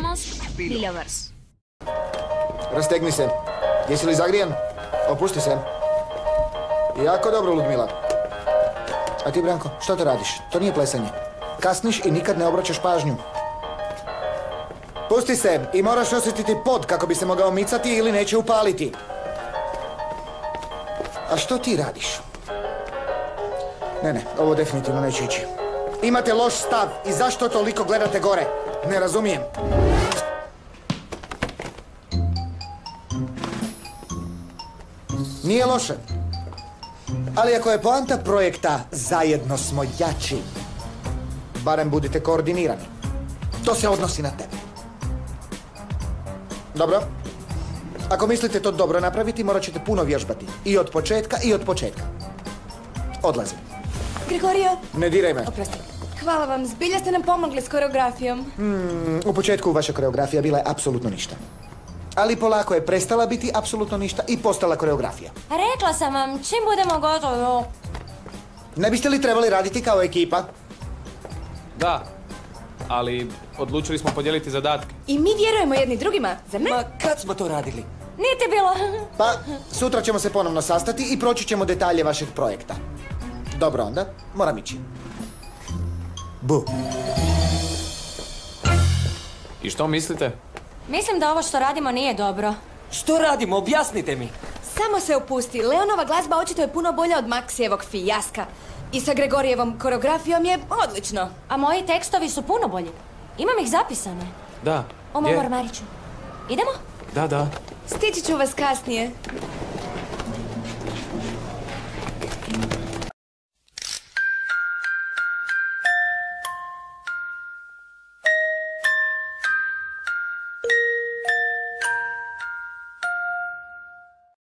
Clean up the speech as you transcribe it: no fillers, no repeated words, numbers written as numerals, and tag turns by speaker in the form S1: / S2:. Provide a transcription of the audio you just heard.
S1: Somos Pilovers.
S2: Rastegni se. Jesi li zagrijan? Opusti se. Jako dobro, Ludmila. A ti, Branko, što to radiš? To nije plesanje. Kasniš i nikad ne obraćaš pažnju. Pusti se i moraš osjetiti pod kako bi se mogao micati ili neće upaliti. A što ti radiš? Ne, ovo definitivno neće ići. Imate loš stav i zašto toliko gledate gore? Ne razumijem. Nije loše. Ali ako je poanta projekta zajedno smo jači, barem budite koordinirani. To se odnosi na tebe. Dobro? Ako mislite to dobro napraviti, morat ćete puno vježbati. I od početka. Odlazim.
S3: Grigorije?
S2: Ne diraj me.
S3: Oprosti. Hvala vam, zbilja ste nam pomogli s koreografijom.
S2: U početku vaša koreografija bila je apsolutno ništa. Ali polako je prestala biti apsolutno ništa i postala koreografija.
S4: Rekla sam vam, čim budemo gotovi.
S2: Ne biste li trebali raditi kao ekipa?
S5: Da, ali odlučili smo podijeliti zadatke.
S3: I mi vjerujemo jedni drugima, zar ne?
S6: Ma kad smo to radili?
S4: Niti bilo.
S2: Pa, sutra ćemo se ponovno sastati i proći ćemo detalje vašeg projekta. Dobro onda, moram ići. Bu.
S5: I što mislite?
S4: Mislim da ovo što radimo nije dobro.
S6: Što radimo? Objasnite mi.
S3: Samo se opusti, Leonova glazba očito je puno bolja od Maksijevog fijaska. I sa Gregorijevom koreografijom je odlično.
S4: A moji tekstovi su puno bolji. Imam ih zapisane.
S5: Da.
S4: O mom ormariću. Idemo?
S5: Da.
S3: Stići ću vas kasnije.